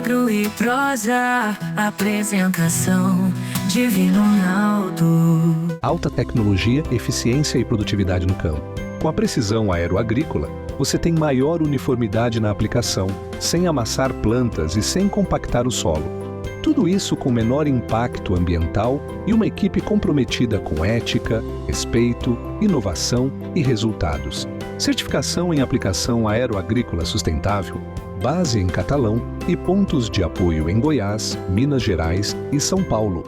Agro e prosa, apresentação Divino Ronaldo. Alta tecnologia, eficiência e produtividade no campo. Com a precisão aeroagrícola, você tem maior uniformidade na aplicação, sem amassar plantas e sem compactar o solo. Tudo isso com menor impacto ambiental e uma equipe comprometida com ética, respeito, inovação e resultados. Certificação em aplicação aeroagrícola sustentável, base em Catalão e pontos de apoio em Goiás, Minas Gerais e São Paulo.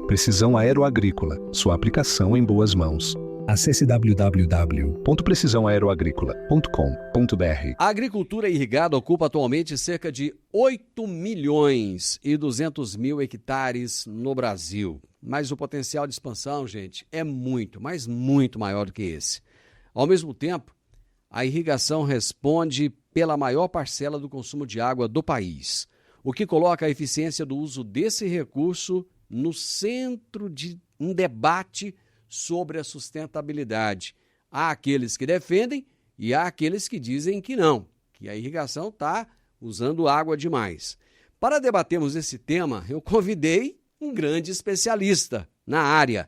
Precisão Aeroagrícola, sua aplicação em boas mãos. Acesse www.precisãoaeroagrícola.com.br. A agricultura irrigada ocupa atualmente cerca de 8 milhões e 200 mil hectares no Brasil. Mas o potencial de expansão, gente, é muito, mas muito maior do que esse. Ao mesmo tempo, a irrigação responde pela maior parcela do consumo de água do país, o que coloca a eficiência do uso desse recurso no centro de um debate sobre a sustentabilidade. Há aqueles que defendem e há aqueles que dizem que não, que a irrigação está usando água demais. Para debatermos esse tema, eu convidei um grande especialista na área.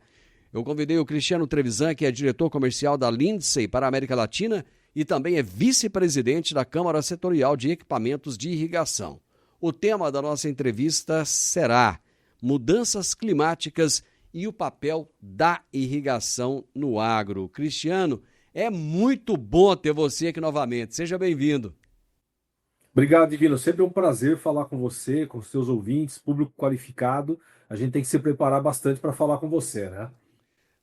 Eu convidei o Cristiano Trevisan, que é diretor comercial da Lindsay para a América Latina e também é vice-presidente da Câmara Setorial de Equipamentos de Irrigação. O tema da nossa entrevista será mudanças climáticas e o papel da irrigação no agro. Cristiano, é muito bom ter você aqui novamente. Seja bem-vindo. Obrigado, Divino. Sempre é um prazer falar com você, com os seus ouvintes, público qualificado. A gente tem que se preparar bastante para falar com você, né?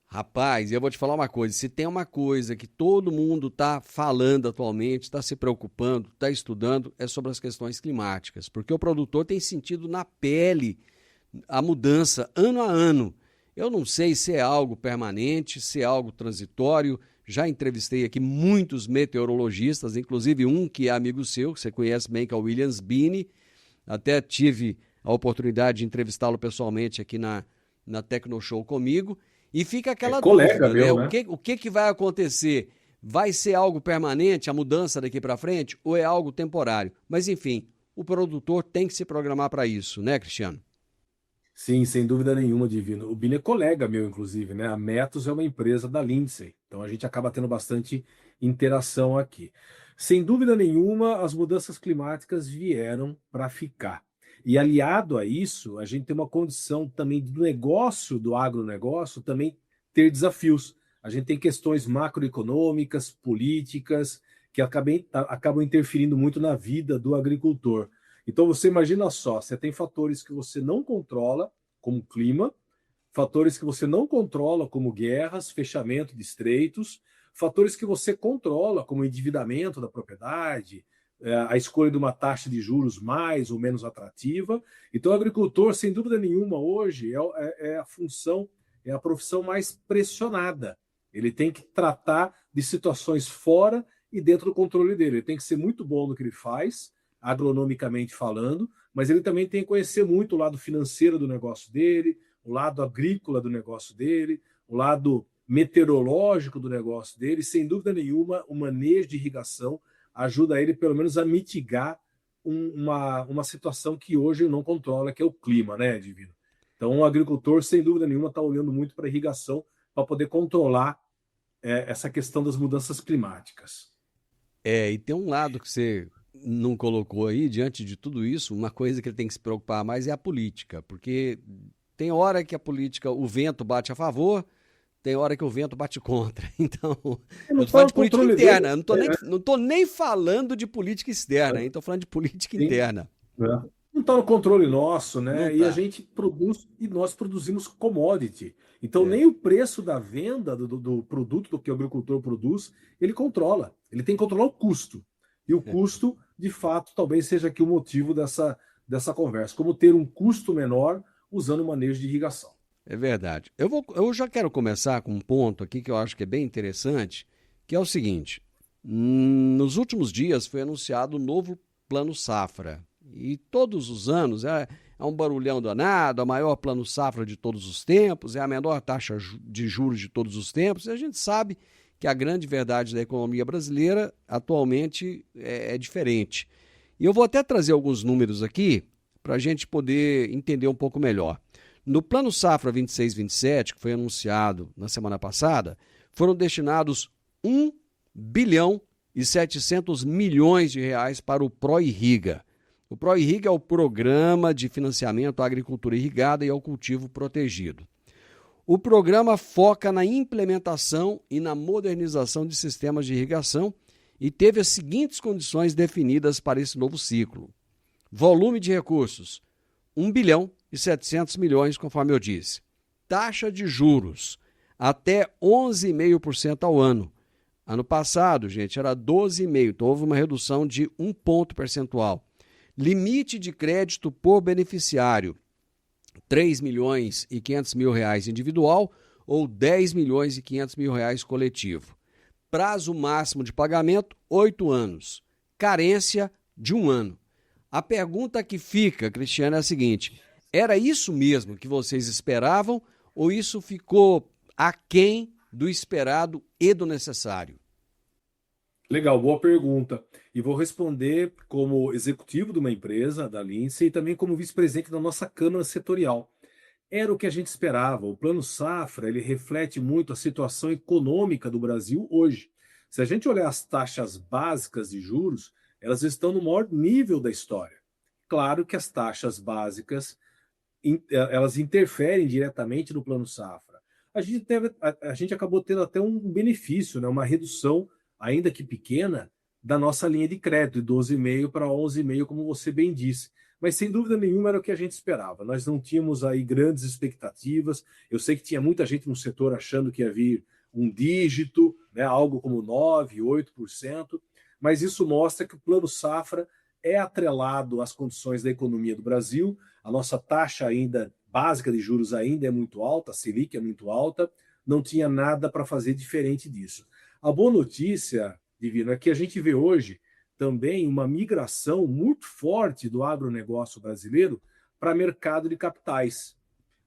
Rapaz, eu vou te falar uma coisa. Se tem uma coisa que todo mundo está falando atualmente, está se preocupando, está estudando, é sobre as questões climáticas. Porque o produtor tem sentido na pele a mudança ano a ano. Eu não sei se é algo permanente, se é algo transitório. Já entrevistei aqui muitos meteorologistas, inclusive um que é amigo seu, que você conhece bem, que é o Williams Bini. Até tive a oportunidade de entrevistá-lo pessoalmente aqui na Tecnoshow comigo. E fica aquela colega dúvida, meu, né? né? O que vai acontecer? Vai ser algo permanente, a mudança daqui para frente, ou é algo temporário? Mas, enfim, o produtor tem que se programar para isso, né, Cristiano? Sim, sem dúvida nenhuma, Divino. O Bini é colega meu, inclusive, né? A Metos é uma empresa da Lindsay, então a gente acaba tendo bastante interação aqui. Sem dúvida nenhuma, as mudanças climáticas vieram para ficar. E aliado a isso, a gente tem uma condição também do negócio, do agronegócio, também ter desafios. A gente tem questões macroeconômicas, políticas, que acabam interferindo muito na vida do agricultor. Então você imagina só, você tem fatores que você não controla, como clima, fatores que você não controla, como guerras, fechamento de estreitos, fatores que você controla, como endividamento da propriedade, a escolha de uma taxa de juros mais ou menos atrativa. Então o agricultor, sem dúvida nenhuma, hoje é a função, é a profissão mais pressionada. Ele tem que tratar de situações fora e dentro do controle dele. Ele tem que ser muito bom no que ele faz, agronomicamente falando, mas ele também tem que conhecer muito o lado financeiro do negócio dele, o lado agrícola do negócio dele, o lado meteorológico do negócio dele. Sem dúvida nenhuma, o manejo de irrigação ajuda ele, pelo menos, a mitigar uma situação que hoje não controla, que é o clima, né, Divino? Então, o agricultor, sem dúvida nenhuma, está olhando muito para a irrigação para poder controlar essa questão das mudanças climáticas. E tem um lado que você não colocou aí, diante de tudo isso, uma coisa que ele tem que se preocupar mais é a política, porque tem hora que a política, o vento bate a favor, tem hora que o vento bate contra. Então, eu tô falando de política interna, eu não tô nem falando de política externa, hein? Tô falando de política interna. Não está no controle nosso, né? Não E tá. a gente produz, e nós produzimos commodity. Então, nem o preço da venda do produto do que o agricultor produz, ele controla. Ele tem que controlar o custo. E o custo, de fato, talvez seja aqui o motivo dessa conversa. Como ter um custo menor usando o manejo de irrigação. É verdade. Eu já quero começar com um ponto aqui que eu acho que é bem interessante, que é o seguinte. Nos últimos dias foi anunciado o novo Plano Safra. E todos os anos é um barulhão danado, a maior Plano Safra de todos os tempos, é a menor taxa de juros de todos os tempos. E a gente sabe que a grande verdade da economia brasileira atualmente é diferente. E eu vou até trazer alguns números aqui para a gente poder entender um pouco melhor. No Plano Safra 26-27, que foi anunciado na semana passada, foram destinados 1 bilhão e 700 milhões de reais para o ProIrriga. O ProIrriga é o Programa de Financiamento à Agricultura Irrigada e ao Cultivo Protegido. O programa foca na implementação e na modernização de sistemas de irrigação e teve as seguintes condições definidas para esse novo ciclo. Volume de recursos, 1 bilhão e 700 milhões, conforme eu disse. Taxa de juros, até 11,5% ao ano. Ano passado, gente, era 12,5%, então houve uma redução de 1 ponto percentual. Limite de crédito por beneficiário, 3 milhões e 500 mil reais individual ou 10 milhões e 500 mil reais coletivo. Prazo máximo de pagamento, 8 anos. Carência de 1 ano. A pergunta que fica, Cristiano, é a seguinte: era isso mesmo que vocês esperavam ou isso ficou aquém do esperado e do necessário? Legal, boa pergunta. E vou responder como executivo de uma empresa, da Lindsay, e também como vice-presidente da nossa Câmara Setorial. Era o que a gente esperava. O Plano Safra, ele reflete muito a situação econômica do Brasil hoje. Se a gente olhar as taxas básicas de juros, elas estão no maior nível da história. Claro que as taxas básicas, elas interferem diretamente no Plano Safra. A gente acabou tendo até um benefício, né? Uma redução, ainda que pequena, da nossa linha de crédito, de 12,5 para 11,5, como você bem disse. Mas, sem dúvida nenhuma, era o que a gente esperava. Nós não tínhamos aí grandes expectativas. Eu sei que tinha muita gente no setor achando que ia vir um dígito, né, algo como 9%, 8%, mas isso mostra que o Plano Safra é atrelado às condições da economia do Brasil. A nossa taxa ainda básica de juros ainda é muito alta, a Selic é muito alta, não tinha nada para fazer diferente disso. A boa notícia, Divino, é que a gente vê hoje também uma migração muito forte do agronegócio brasileiro para mercado de capitais.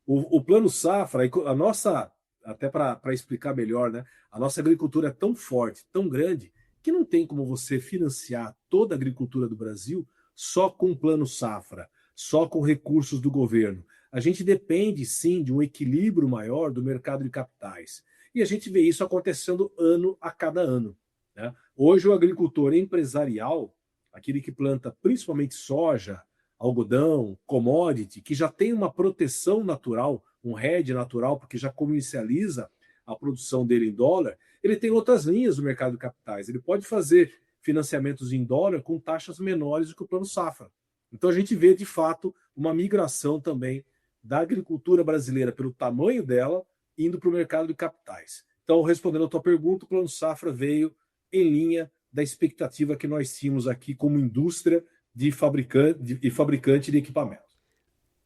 O Plano Safra, a nossa, até para explicar melhor, né, a nossa agricultura é tão forte, tão grande, que não tem como você financiar toda a agricultura do Brasil só com o Plano Safra, só com recursos do governo. A gente depende, sim, de um equilíbrio maior do mercado de capitais. E a gente vê isso acontecendo ano a cada ano, né? Hoje o agricultor empresarial, aquele que planta principalmente soja, algodão, commodity, que já tem uma proteção natural, um hedge natural, porque já comercializa a produção dele em dólar, ele tem outras linhas do mercado de capitais. Ele pode fazer financiamentos em dólar com taxas menores do que o Plano Safra. Então a gente vê, de fato, uma migração também da agricultura brasileira pelo tamanho dela, indo para o mercado de capitais. Então, respondendo a tua pergunta, o Plano Safra veio em linha da expectativa que nós tínhamos aqui como indústria e fabricante de equipamento.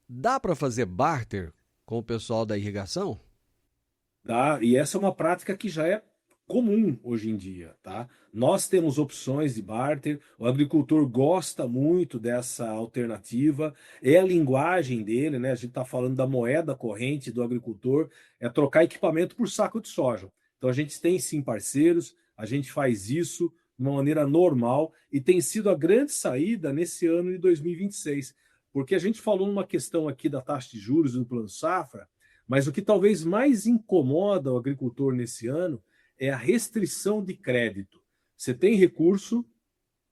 Dá para fazer barter com o pessoal da irrigação? Dá, e essa é uma prática que já é comum hoje em dia, tá? Nós temos opções de barter, o agricultor gosta muito dessa alternativa, é a linguagem dele, né? A gente está falando da moeda corrente do agricultor, é trocar equipamento por saco de soja. Então a gente tem sim parceiros, a gente faz isso de uma maneira normal e tem sido a grande saída nesse ano de 2026, porque a gente falou numa questão aqui da taxa de juros do Plano Safra, mas o que talvez mais incomoda o agricultor nesse ano é a restrição de crédito. Você tem recurso,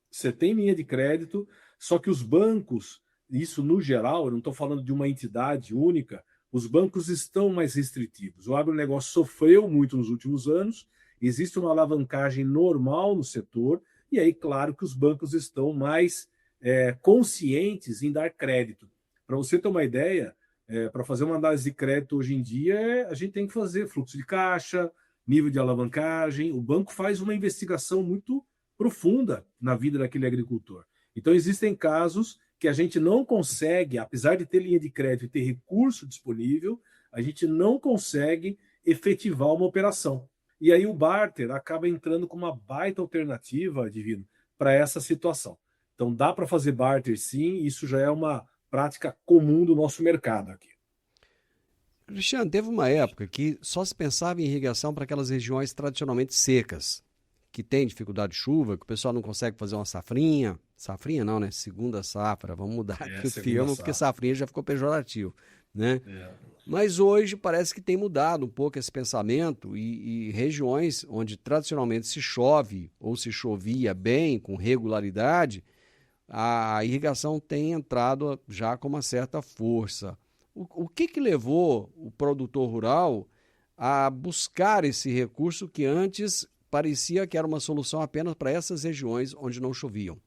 você tem linha de crédito, só que os bancos, isso no geral, eu não estou falando de uma entidade única, os bancos estão mais restritivos. O agronegócio sofreu muito nos últimos anos, existe uma alavancagem normal no setor, e aí, claro, que os bancos estão mais conscientes em dar crédito. Para você ter uma ideia, para fazer uma análise de crédito hoje em dia, a gente tem que fazer fluxo de caixa, nível de alavancagem, o banco faz uma investigação muito profunda na vida daquele agricultor. Então, existem casos que a gente não consegue, apesar de ter linha de crédito e ter recurso disponível, a gente não consegue efetivar uma operação. E aí o barter acaba entrando como uma baita alternativa, Divino, para essa situação. Então, dá para fazer barter sim, isso já é uma prática comum do nosso mercado aqui. Cristiano, teve uma época que só se pensava em irrigação para aquelas regiões tradicionalmente secas, que tem dificuldade de chuva, que o pessoal não consegue fazer uma safrinha, Safrinha não, né? Segunda safra. Vamos mudar É, aqui o segunda termo, porque safra. safrinha já ficou pejorativo, né? É. Mas hoje parece que tem mudado um pouco esse pensamento e regiões onde tradicionalmente se chove ou se chovia bem, com regularidade, a irrigação tem entrado já com uma certa força. O que que levou o produtor rural a buscar esse recurso que antes parecia que era uma solução apenas para essas regiões onde não choviam?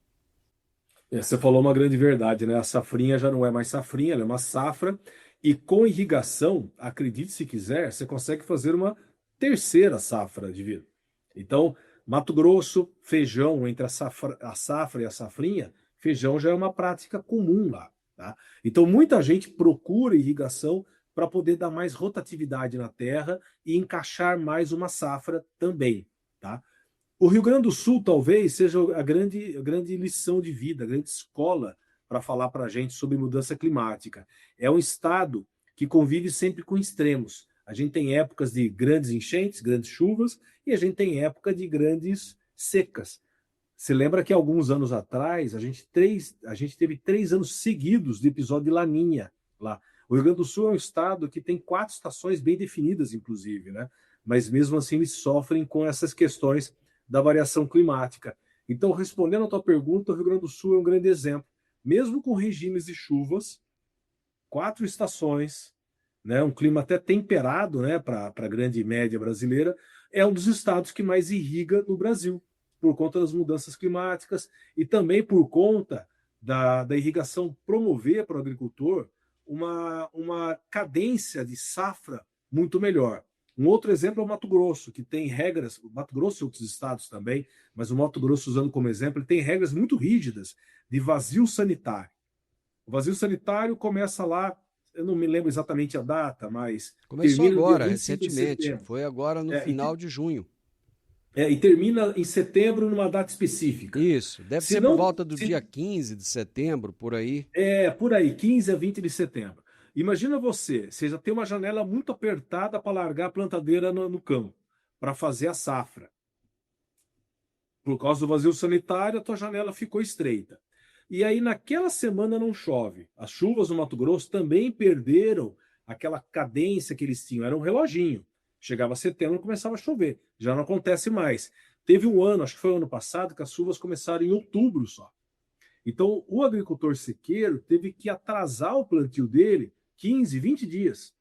Você falou uma grande verdade, né? A safrinha já não é mais safrinha, ela é uma safra. E com irrigação, acredite se quiser, você consegue fazer uma terceira safra de vida. Então, Mato Grosso, feijão entre a safra e a safrinha, feijão já é uma prática comum lá, tá? Então, muita gente procura irrigação para poder dar mais rotatividade na terra e encaixar mais uma safra também, tá? O Rio Grande do Sul talvez seja a grande lição de vida, a grande escola para falar para a gente sobre mudança climática. É um estado que convive sempre com extremos. A gente tem épocas de grandes enchentes, grandes chuvas, e a gente tem época de grandes secas. Você lembra que alguns anos atrás a gente teve 3 anos seguidos de episódio de Laninha lá. O Rio Grande do Sul é um estado que tem 4 estações bem definidas, inclusive, né? Mas mesmo assim eles sofrem com essas questões da variação climática. Então, respondendo à tua pergunta, o Rio Grande do Sul é um grande exemplo. Mesmo com regimes de chuvas, 4 estações, né, um clima até temperado, né, para a grande média brasileira, é um dos estados que mais irriga no Brasil, por conta das mudanças climáticas e também por conta da irrigação promover para o agricultor uma cadência de safra muito melhor. Um outro exemplo é o Mato Grosso, que tem regras, o Mato Grosso e outros estados também, mas o Mato Grosso, usando como exemplo, ele tem regras muito rígidas de vazio sanitário. O vazio sanitário começa lá, eu não me lembro exatamente a data, mas Começou termina no dia agora, 25 de recentemente. setembro. Foi agora no final de junho. E termina em setembro numa data específica. Isso, deve Se ser por não, volta do dia se, 15 de setembro, por aí. por aí, 15 a 20 de setembro. Imagina você já tem uma janela muito apertada para largar a plantadeira no campo, para fazer a safra. Por causa do vazio sanitário, a tua janela ficou estreita. E aí, naquela semana não chove. As chuvas no Mato Grosso também perderam aquela cadência que eles tinham. Era um reloginho. Chegava setembro e começava a chover. Já não acontece mais. Teve um ano, acho que foi o ano passado, que as chuvas começaram em outubro só. Então, o agricultor sequeiro teve que atrasar o plantio dele 15, 20 dias.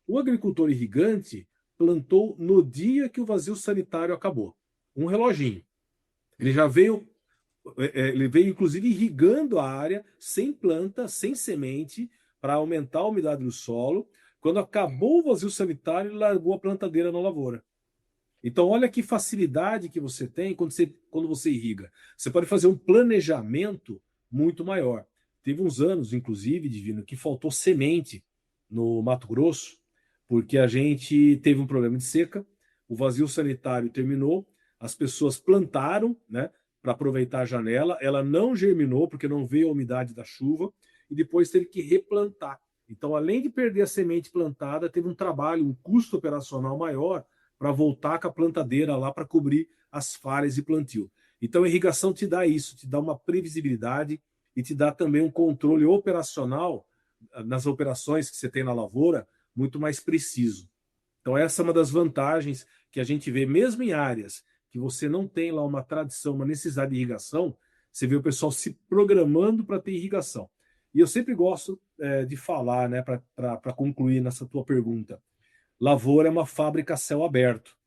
O agricultor irrigante plantou no dia que o vazio sanitário acabou. Um reloginho. Ele já veio, ele veio inclusive irrigando a área sem planta, sem semente, para aumentar a umidade do solo. Quando acabou o vazio sanitário, ele largou a plantadeira na lavoura. Então, olha que facilidade que você tem quando você irriga. Você pode fazer um planejamento muito maior. Teve uns anos, inclusive, Divino, que faltou semente no Mato Grosso, porque a gente teve um problema de seca, o vazio sanitário terminou, as pessoas plantaram, né, para aproveitar a janela, ela não germinou porque não veio a umidade da chuva, e depois teve que replantar. Então, além de perder a semente plantada, teve um trabalho, um custo operacional maior para voltar com a plantadeira lá para cobrir as falhas de plantio. Então, a irrigação te dá isso, te dá uma previsibilidade e te dá também um controle operacional nas operações que você tem na lavoura muito mais preciso. Então, essa é uma das vantagens que a gente vê, mesmo em áreas que você não tem lá uma tradição, uma necessidade de irrigação, você vê o pessoal se programando para ter irrigação. E eu sempre gosto de falar, né, para concluir nessa tua pergunta, lavoura é uma fábrica a céu aberto.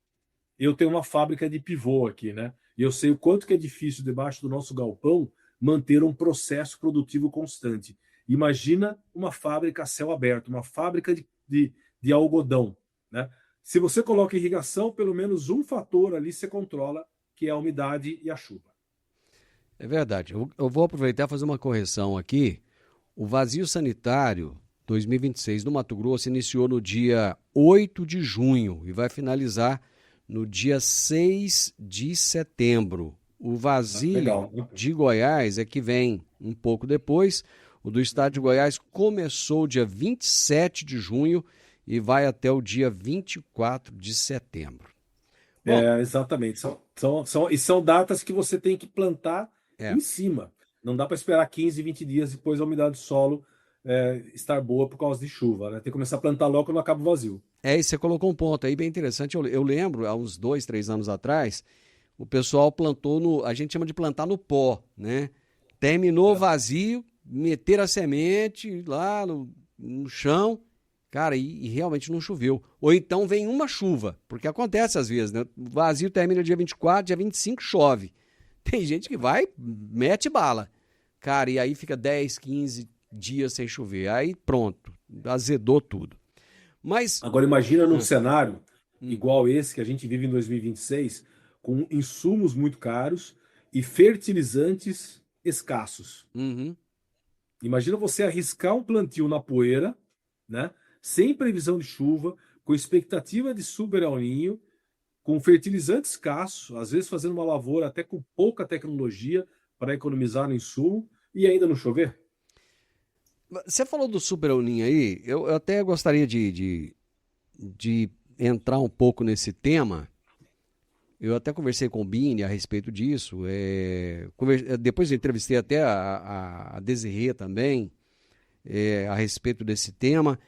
Eu tenho uma fábrica de pivô aqui, né? E eu sei o quanto que é difícil debaixo do nosso galpão manter um processo produtivo constante. Imagina uma fábrica a céu aberto, uma fábrica de algodão, né? Se você coloca irrigação, pelo menos um fator ali você controla, que é a umidade e a chuva. É verdade. Eu vou aproveitar e fazer uma correção aqui. O vazio sanitário 2026 no Mato Grosso iniciou no dia 8 de junho e vai finalizar no dia 6 de setembro. O vazio de Goiás é que vem um pouco depois. O do estado de Goiás começou dia 27 de junho e vai até o dia 24 de setembro. Bom, exatamente. São datas que você tem que plantar em cima. Não dá para esperar 15, 20 dias depois a umidade do solo estar boa por causa de chuva, né? Tem que começar a plantar logo quando acaba o vazio. E você colocou um ponto aí bem interessante. Eu lembro, há uns 2, 3 anos atrás, o pessoal plantou a gente chama de plantar no pó, né? Terminou vazio, meter a semente lá no chão, cara, e realmente não choveu. Ou então vem uma chuva, porque acontece às vezes, né? O vazio termina dia 24, dia 25 chove. Tem gente que vai, mete bala. Cara, e aí fica 10, 15 dias sem chover. Aí pronto, azedou tudo. Mas. Agora imagina num cenário igual esse que a gente vive em 2026, com insumos muito caros e fertilizantes escassos. Uhum. Imagina você arriscar um plantio na poeira, né? Sem previsão de chuva, com expectativa de super El Niño, com fertilizante escasso, às vezes fazendo uma lavoura até com pouca tecnologia para economizar no insumo e ainda não chover? Você falou do Super El Niño aí, eu até gostaria de entrar um pouco nesse tema. Eu até conversei com o Bini a respeito disso. Depois eu entrevistei até a Desirê também a respeito desse tema.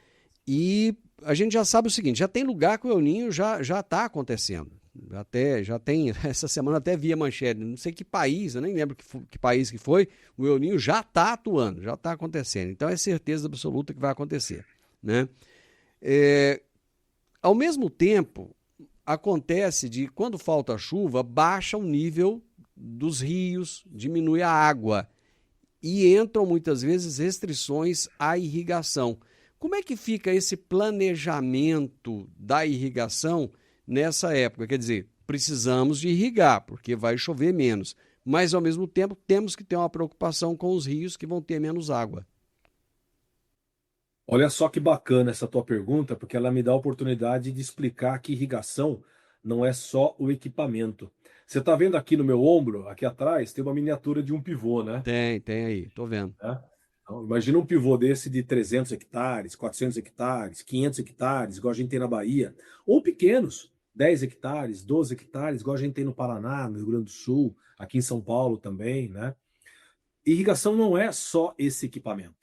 E a gente já sabe o seguinte, já tem lugar que o El Niño já está acontecendo. Já tem, essa semana até vi a manchete, não sei que país, eu nem lembro que país que foi, o El Niño já está atuando, já está acontecendo. Então é certeza absoluta que vai acontecer, né? Ao mesmo tempo, acontece de quando falta chuva, baixa o nível dos rios, diminui a água e entram muitas vezes restrições à irrigação. Como é que fica esse planejamento da irrigação nessa época? Quer dizer, precisamos de irrigar, porque vai chover menos, mas ao mesmo tempo temos que ter uma preocupação com os rios que vão ter menos água. Olha só que bacana essa tua pergunta, porque ela me dá a oportunidade de explicar que irrigação não é só o equipamento. Você está vendo aqui no meu ombro, aqui atrás, tem uma miniatura de um pivô, né? Tem aí, tô vendo. Então, imagina um pivô desse de 300 hectares, 400 hectares, 500 hectares, igual a gente tem na Bahia, ou pequenos, 10 hectares, 12 hectares, igual a gente tem no Paraná, no Rio Grande do Sul, aqui em São Paulo também, né? Irrigação não é só esse equipamento.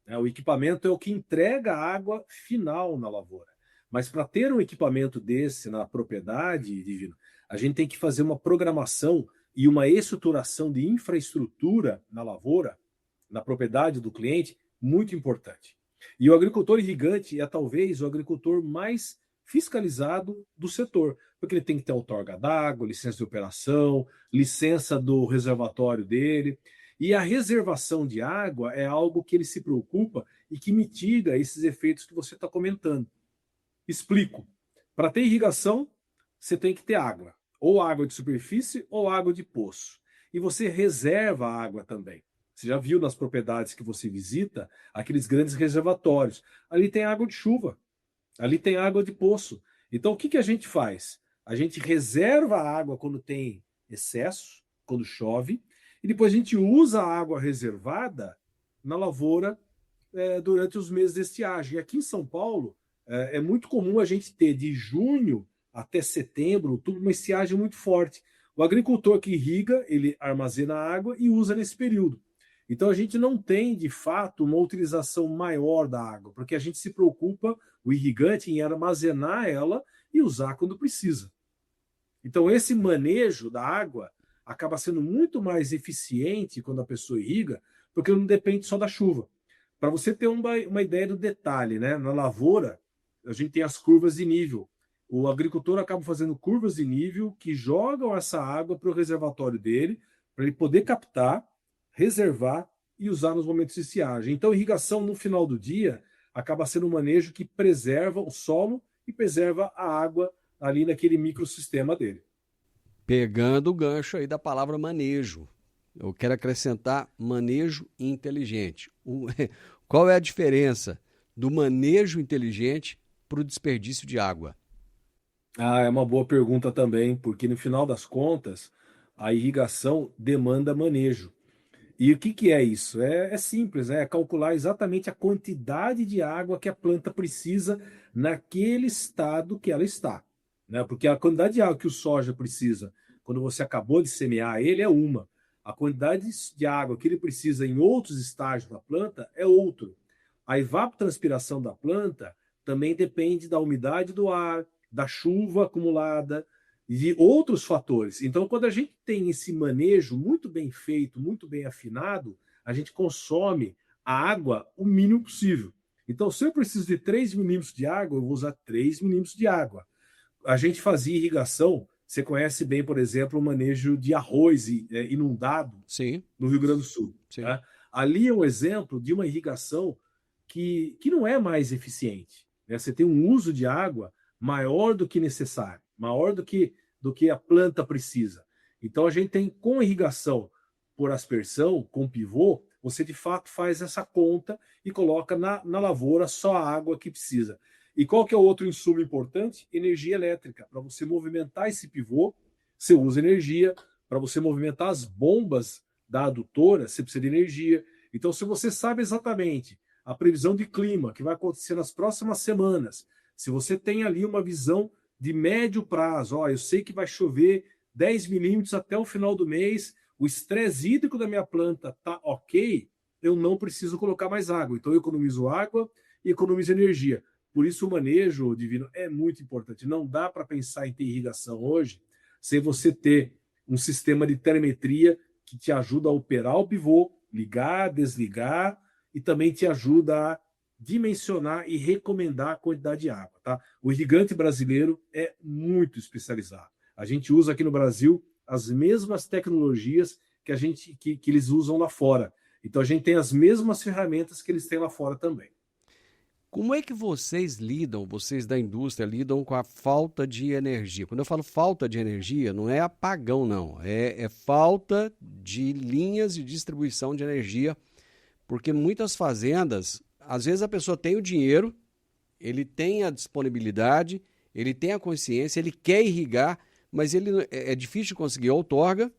O equipamento é o que entrega a água final na lavoura. Mas para ter um equipamento desse na propriedade, Divino, a gente tem que fazer uma programação e uma estruturação de infraestrutura na lavoura, na propriedade do cliente, muito importante. E o agricultor irrigante é talvez o agricultor mais fiscalizado do setor, porque ele tem que ter outorga d'água, licença de operação, licença do reservatório dele. E a reservação de água é algo que ele se preocupa e que mitiga esses efeitos que você está comentando. Explico. Para ter irrigação, você tem que ter água. Ou água de superfície ou água de poço. E você reserva a água também. Você já viu nas propriedades que você visita aqueles grandes reservatórios. Ali tem água de chuva. Ali tem água de poço. Então, o que a gente faz? A gente reserva a água quando tem excesso, quando chove, e depois a gente usa a água reservada na lavoura durante os meses de estiagem. E aqui em São Paulo, é muito comum a gente ter de junho até setembro, outubro, uma estiagem muito forte. O agricultor que irriga, ele armazena água e usa nesse período. Então a gente não tem, de fato, uma utilização maior da água, porque a gente se preocupa, o irrigante, em armazenar ela e usar quando precisa. Então esse manejo da água acaba sendo muito mais eficiente quando a pessoa irriga, porque não depende só da chuva. Para você ter uma ideia do detalhe, né? Na lavoura, a gente tem as curvas de nível. O agricultor acaba fazendo curvas de nível que jogam essa água para o reservatório dele, para ele poder captar, reservar e usar nos momentos de estiagem. Então, a irrigação, no final do dia, acaba sendo um manejo que preserva o solo e preserva a água ali naquele microsistema dele. Pegando o gancho aí da palavra manejo, eu quero acrescentar manejo inteligente. Qual é a diferença do manejo inteligente para o desperdício de água? É uma boa pergunta também, porque no final das contas, a irrigação demanda manejo. E o que é isso? É simples, é calcular exatamente a quantidade de água que a planta precisa naquele estado que ela está. Né? Porque a quantidade de água que o soja precisa quando você acabou de semear ele é uma. A quantidade de água que ele precisa em outros estágios da planta é outro. A evapotranspiração da planta também depende da umidade do ar, da chuva acumulada e de outros fatores. Então, quando a gente tem esse manejo muito bem feito, muito bem afinado, a gente consome a água o mínimo possível. Então, se eu preciso de 3 milímetros de água, eu vou usar 3 milímetros de água. A gente fazia irrigação, você conhece bem, por exemplo, o manejo de arroz inundado Sim, no Rio Grande do Sul. sim. Tá? Ali é um exemplo de uma irrigação que não é mais eficiente. Né? Você tem um uso de água maior do que necessário, maior do que a planta precisa. Então, a gente tem, com irrigação por aspersão, com pivô, você de fato faz essa conta e coloca na lavoura só a água que precisa. E qual que é o outro insumo importante? Energia elétrica. Para você movimentar esse pivô, você usa energia. Para você movimentar as bombas da adutora, você precisa de energia. Então, se você sabe exatamente a previsão de clima que vai acontecer nas próximas semanas, se você tem ali uma visão de médio prazo, ó, eu sei que vai chover 10 milímetros até o final do mês, o estresse hídrico da minha planta está ok, eu não preciso colocar mais água. Então, eu economizo água e economizo energia. Por isso, o manejo, Divino, é muito importante. Não dá para pensar em ter irrigação hoje sem você ter um sistema de telemetria que te ajuda a operar o pivô, ligar, desligar, e também te ajuda a dimensionar e recomendar a quantidade de água. Tá? O irrigante brasileiro é muito especializado. A gente usa aqui no Brasil as mesmas tecnologias que eles usam lá fora. Então, a gente tem as mesmas ferramentas que eles têm lá fora também. Como é que vocês da indústria, lidam com a falta de energia? Quando eu falo falta de energia, não é apagão, não. É falta de linhas de distribuição de energia, porque muitas fazendas, às vezes a pessoa tem o dinheiro, ele tem a disponibilidade, ele tem a consciência, ele quer irrigar, mas é difícil de conseguir a outorga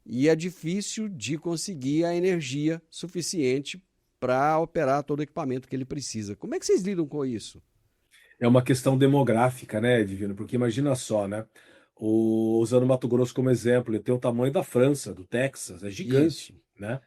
e é difícil de conseguir a energia suficiente para operar todo o equipamento que ele precisa. Como é que vocês lidam com isso? É uma questão demográfica, né, Divino? Porque imagina só, né? Usando Mato Grosso como exemplo, ele tem o tamanho da França, do Texas, é gigante, né?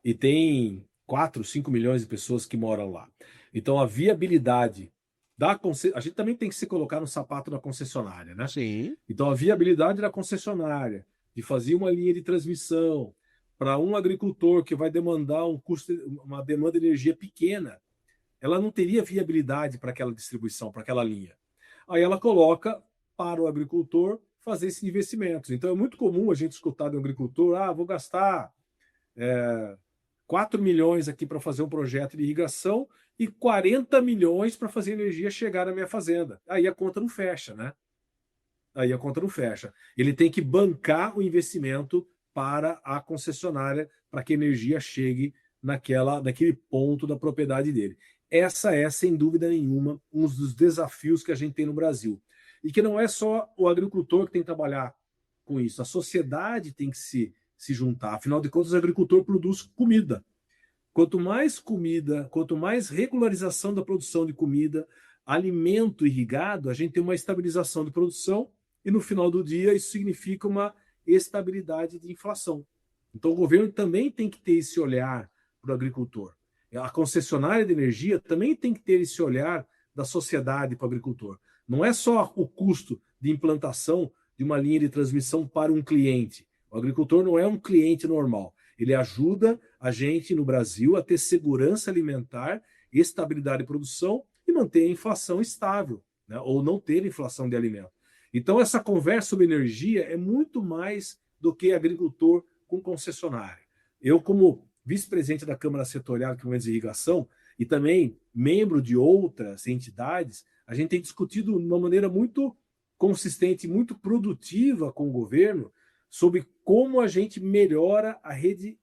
E tem 4, 5 milhões de pessoas que moram lá. Então, a viabilidade a gente também tem que se colocar no sapato da concessionária, né? Sim. Então, a viabilidade da concessionária de fazer uma linha de transmissão para um agricultor que vai demandar uma demanda de energia pequena, ela não teria viabilidade para aquela distribuição, para aquela linha. Aí ela coloca para o agricultor fazer esses investimentos. Então, é muito comum a gente escutar de um agricultor, vou gastar 4 milhões aqui para fazer um projeto de irrigação e 40 milhões para fazer energia chegar na minha fazenda. Aí a conta não fecha, né? Aí a conta não fecha. Ele tem que bancar o investimento para a concessionária, para que a energia chegue naquele ponto da propriedade dele. Essa é, sem dúvida nenhuma, um dos desafios que a gente tem no Brasil. E que não é só o agricultor que tem que trabalhar com isso. A sociedade tem que se juntar. Afinal de contas, o agricultor produz comida. Quanto mais comida, quanto mais regularização da produção de comida, alimento irrigado, a gente tem uma estabilização de produção e, no final do dia, isso significa uma estabilidade de inflação. Então, o governo também tem que ter esse olhar para o agricultor. A concessionária de energia também tem que ter esse olhar da sociedade para o agricultor. Não é só o custo de implantação de uma linha de transmissão para um cliente. O agricultor não é um cliente normal. Ele ajuda a gente no Brasil a ter segurança alimentar, estabilidade de produção e manter a inflação estável, né? Ou não ter inflação de alimento. Então, essa conversa sobre energia é muito mais do que agricultor com concessionária. Eu, como vice-presidente da Câmara Setorial de Equipamentos de Irrigação e também membro de outras entidades, a gente tem discutido de uma maneira muito consistente, muito produtiva com o governo sobre como a gente melhora a rede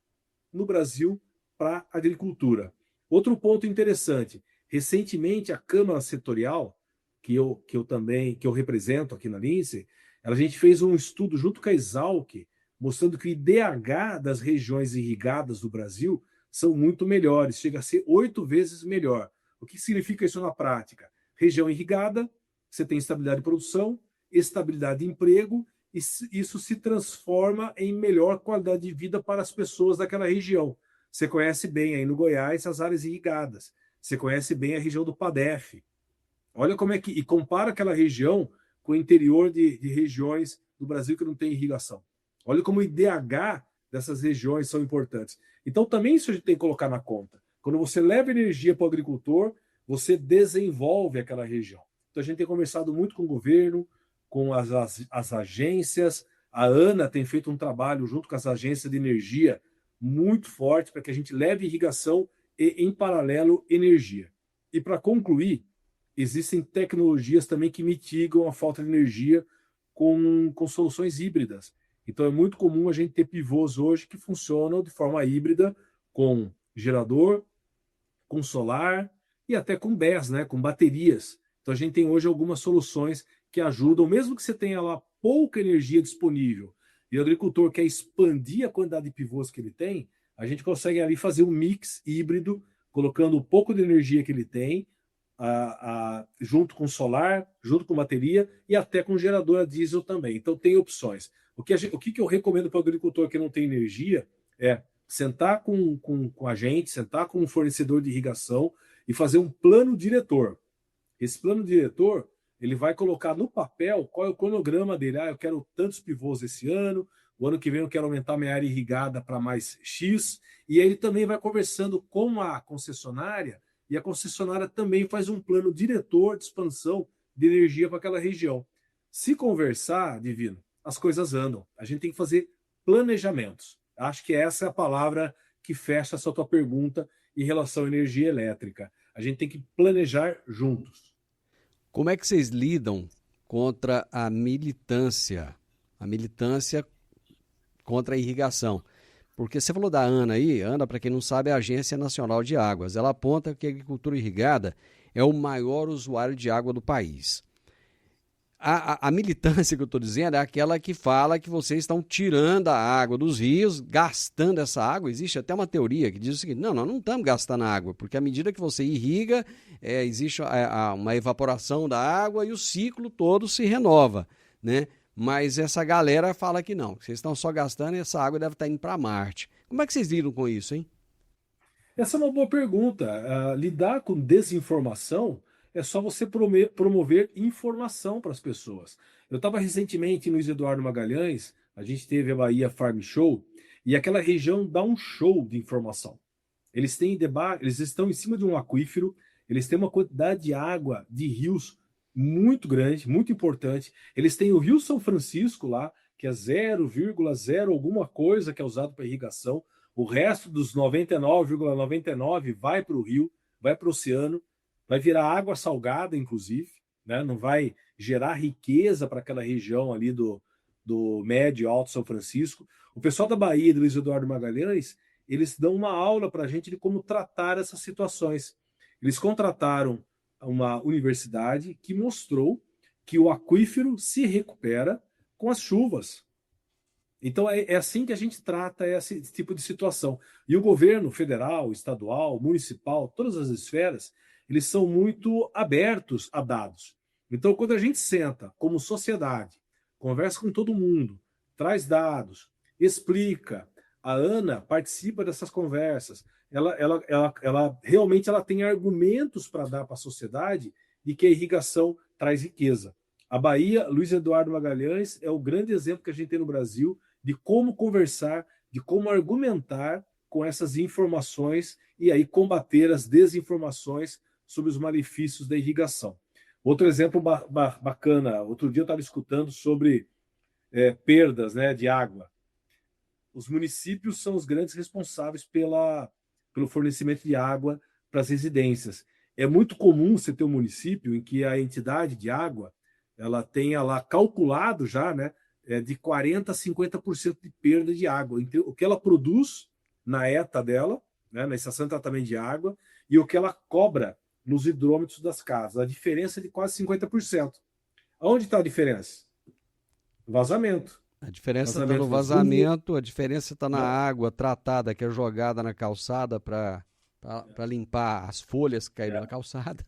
no Brasil para a agricultura. Outro ponto interessante, recentemente a Câmara Setorial, que eu represento aqui na Lindsay, a gente fez um estudo junto com a Exalc, mostrando que o IDH das regiões irrigadas do Brasil são muito melhores, chega a ser 8 vezes melhor. O que significa isso na prática? Região irrigada, você tem estabilidade de produção, estabilidade de emprego isso se transforma em melhor qualidade de vida para as pessoas daquela região. Você conhece bem aí no Goiás as áreas irrigadas, você conhece bem a região do PADEF. Olha como é que. E compara aquela região com o interior de regiões do Brasil que não tem irrigação. Olha como o IDH dessas regiões são importantes. Então, também isso a gente tem que colocar na conta. Quando você leva energia para o agricultor, você desenvolve aquela região. Então, a gente tem conversado muito com o governo, com as agências. A ANA tem feito um trabalho junto com as agências de energia muito forte para que a gente leve irrigação e, em paralelo, energia. E, para concluir, existem tecnologias também que mitigam a falta de energia com soluções híbridas. Então, é muito comum a gente ter pivôs hoje que funcionam de forma híbrida, com gerador, com solar e até com BESS, né, com baterias. Então, a gente tem hoje algumas soluções que ajudam, mesmo que você tenha lá pouca energia disponível e o agricultor quer expandir a quantidade de pivôs que ele tem, a gente consegue ali fazer um mix híbrido, colocando um pouco de energia que ele tem, junto com solar, junto com bateria e até com gerador a diesel também. Então, tem opções. O que eu recomendo para o agricultor que não tem energia é sentar com a gente, sentar com um fornecedor de irrigação e fazer um plano diretor. Esse plano diretor, ele vai colocar no papel qual é o cronograma dele. Eu quero tantos pivôs esse ano, o ano que vem eu quero aumentar minha área irrigada para mais X, e aí ele também vai conversando com a concessionária, e a concessionária também faz um plano diretor de expansão de energia para aquela região. Se conversar, Divino, as coisas andam. A gente tem que fazer planejamentos. Acho que essa é a palavra que fecha essa tua pergunta em relação à energia elétrica. A gente tem que planejar juntos. Como é que vocês lidam contra a militância? A militância contra a irrigação. Porque você falou da ANA aí, ANA, para quem não sabe, é a Agência Nacional de Águas. Ela aponta que a agricultura irrigada é o maior usuário de água do país. A militância que eu estou dizendo é aquela que fala que vocês estão tirando a água dos rios, gastando essa água. Existe até uma teoria que diz o seguinte: nós não estamos gastando água, porque à medida que você irriga, existe uma evaporação da água e o ciclo todo se renova, né? Mas essa galera fala que não, que vocês estão só gastando e essa água deve estar indo para Marte. Como é que vocês lidam com isso, hein? Essa é uma boa pergunta. Lidar com desinformação é só você promover informação para as pessoas. Eu estava recentemente em Luiz Eduardo Magalhães, a gente teve a Bahia Farm Show, e aquela região dá um show de informação. Eles estão em cima de um aquífero, eles têm uma quantidade de água de rios muito grande, muito importante. Eles têm o Rio São Francisco lá, que é 0,0 alguma coisa que é usado para irrigação. O resto dos 99,99 vai para o rio, vai para o oceano, vai virar água salgada, inclusive, né? Não vai gerar riqueza para aquela região ali do Médio e Alto São Francisco. O pessoal da Bahia, do Luiz Eduardo Magalhães, eles dão uma aula para a gente de como tratar essas situações. Eles contrataram uma universidade que mostrou que o aquífero se recupera com as chuvas. Então é assim que a gente trata esse tipo de situação. E o governo federal, estadual, municipal, todas as esferas, eles são muito abertos a dados. Então, quando a gente senta como sociedade, conversa com todo mundo, traz dados, explica, a ANA participa dessas conversas, ela realmente tem argumentos para dar para a sociedade de que a irrigação traz riqueza. A Bahia, Luiz Eduardo Magalhães, é o grande exemplo que a gente tem no Brasil de como conversar, de como argumentar com essas informações e aí combater as desinformações sobre os malefícios da irrigação. Outro exemplo bacana, outro dia eu estava escutando sobre perdas, né, de água. Os municípios são os grandes responsáveis pelo fornecimento de água para as residências. É muito comum você ter um município em que a entidade de água ela tenha lá calculado já, né, de 40% a 50% de perda de água. Então, o que ela produz na ETA dela, né, na estação de tratamento de água, e o que ela cobra nos hidrômetros das casas. A diferença é de quase 50%. Aonde está a diferença? Vazamento. A diferença está no vazamento, a diferença está na água tratada, que é jogada na calçada para para limpar as folhas que caíram na calçada.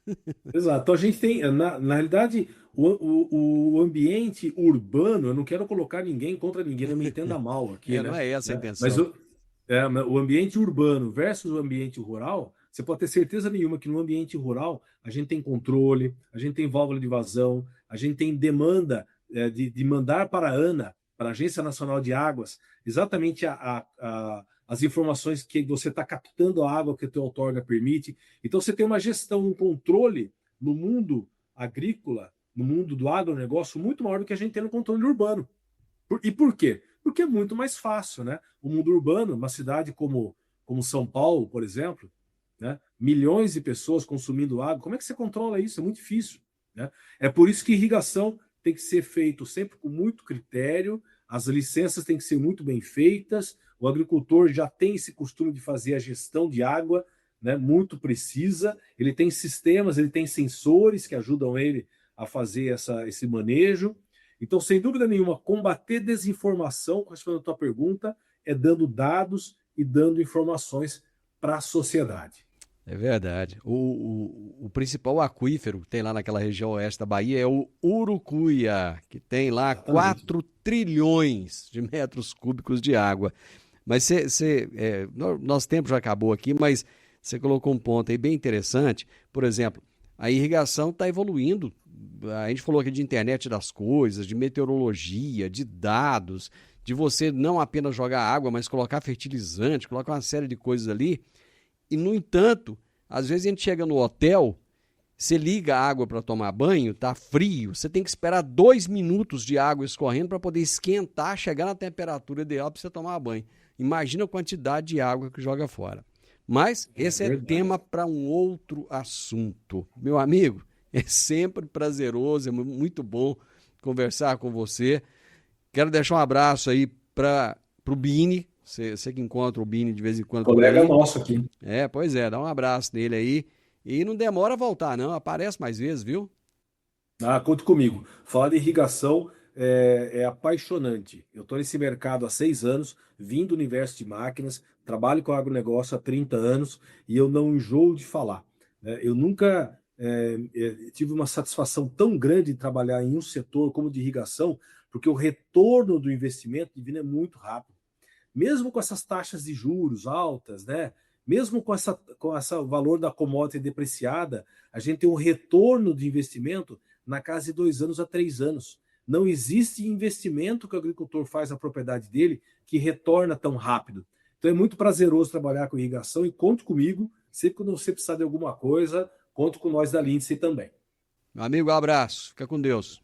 Exato. Então a gente tem, na realidade, o ambiente urbano, eu não quero colocar ninguém contra ninguém, não me entenda mal aqui, né? Não é essa a intenção. Mas o ambiente urbano versus o ambiente rural, você pode ter certeza nenhuma que no ambiente rural a gente tem controle, a gente tem válvula de vazão, a gente tem demanda de mandar para a ANA, para a Agência Nacional de Águas, exatamente as informações que você está captando a água que o teu outorga permite. Então você tem uma gestão, um controle no mundo agrícola, no mundo do agronegócio, muito maior do que a gente tem no controle urbano. E por quê? Porque é muito mais fácil, né? O mundo urbano, uma cidade como São Paulo, por exemplo, né? Milhões de pessoas consumindo água, como é que você controla isso? É muito difícil, né? É por isso que irrigação tem que ser feito sempre com muito critério, as licenças têm que ser muito bem feitas, o agricultor já tem esse costume de fazer a gestão de água, né, muito precisa, ele tem sistemas, ele tem sensores que ajudam ele a fazer esse manejo. Então, sem dúvida nenhuma, combater desinformação, respondendo a tua pergunta, é dando dados e dando informações para a sociedade. É verdade. O principal aquífero que tem lá naquela região oeste da Bahia é o Urucuia, que tem lá 4 trilhões de metros cúbicos de água. Mas nosso tempo já acabou aqui, mas você colocou um ponto aí bem interessante. Por exemplo, a irrigação está evoluindo. A gente falou aqui de internet das coisas, de meteorologia, de dados, de você não apenas jogar água, mas colocar fertilizante, colocar uma série de coisas ali. E, no entanto, às vezes a gente chega no hotel, você liga a água para tomar banho, tá frio, você tem que esperar 2 minutos de água escorrendo para poder esquentar, chegar na temperatura ideal para você tomar banho. Imagina a quantidade de água que joga fora. Mas esse é tema para um outro assunto. Meu amigo, é sempre prazeroso, é muito bom conversar com você. Quero deixar um abraço aí para o Bini. Você que encontra o Bini de vez em quando. Colega nosso aqui. Pois é, dá um abraço nele aí. E não demora a voltar, não. Aparece mais vezes, viu? Conta comigo. Falar de irrigação é apaixonante. Eu estou nesse mercado há 6 anos, vim do universo de máquinas, trabalho com agronegócio há 30 anos e eu não enjoo de falar. Eu nunca tive uma satisfação tão grande de trabalhar em um setor como de irrigação, porque o retorno do investimento divino é muito rápido. Mesmo com essas taxas de juros altas, né? Mesmo com essa valor da commodity depreciada, a gente tem um retorno de investimento na casa de 2 anos a 3 anos. Não existe investimento que o agricultor faz na propriedade dele que retorna tão rápido. Então é muito prazeroso trabalhar com irrigação e conte comigo, sempre que você precisar de alguma coisa, conte com nós da Lindsay também. Meu amigo, um abraço. Fica com Deus.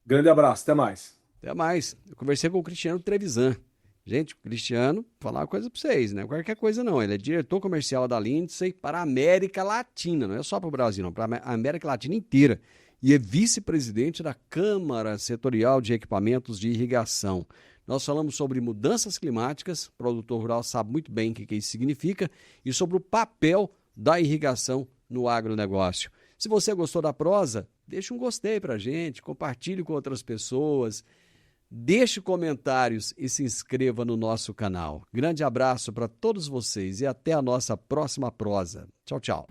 Grande abraço. Até mais. Até mais. Eu conversei com o Cristiano Trevisan. Gente, o Cristiano, vou falar uma coisa para vocês, né? Qualquer coisa não. Ele é diretor comercial da Lindsay para a América Latina. Não é só para o Brasil, não. Para a América Latina inteira. E é vice-presidente da Câmara Setorial de Equipamentos de Irrigação. Nós falamos sobre mudanças climáticas, o produtor rural sabe muito bem o que isso significa, e sobre o papel da irrigação no agronegócio. Se você gostou da prosa, deixe um gostei para a gente, compartilhe com outras pessoas, deixe comentários e se inscreva no nosso canal. Grande abraço para todos vocês e até a nossa próxima prosa. Tchau, tchau.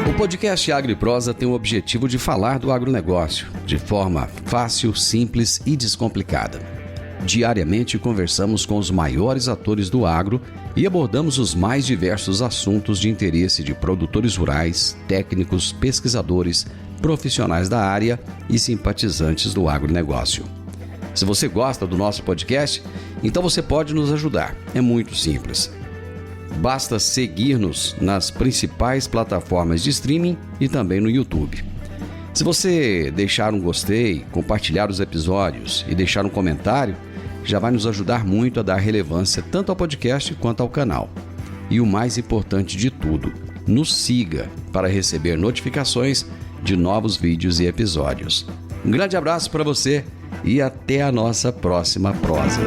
O podcast AgriProsa tem o objetivo de falar do agronegócio de forma fácil, simples e descomplicada. Diariamente conversamos com os maiores atores do agro e abordamos os mais diversos assuntos de interesse de produtores rurais, técnicos, pesquisadores, profissionais da área e simpatizantes do agronegócio. Se você gosta do nosso podcast, então você pode nos ajudar. É muito simples. Basta seguir-nos nas principais plataformas de streaming e também no YouTube. Se você deixar um gostei, compartilhar os episódios e deixar um comentário, já vai nos ajudar muito a dar relevância tanto ao podcast quanto ao canal. E o mais importante de tudo, nos siga para receber notificações de novos vídeos e episódios. Um grande abraço para você e até a nossa próxima prosa.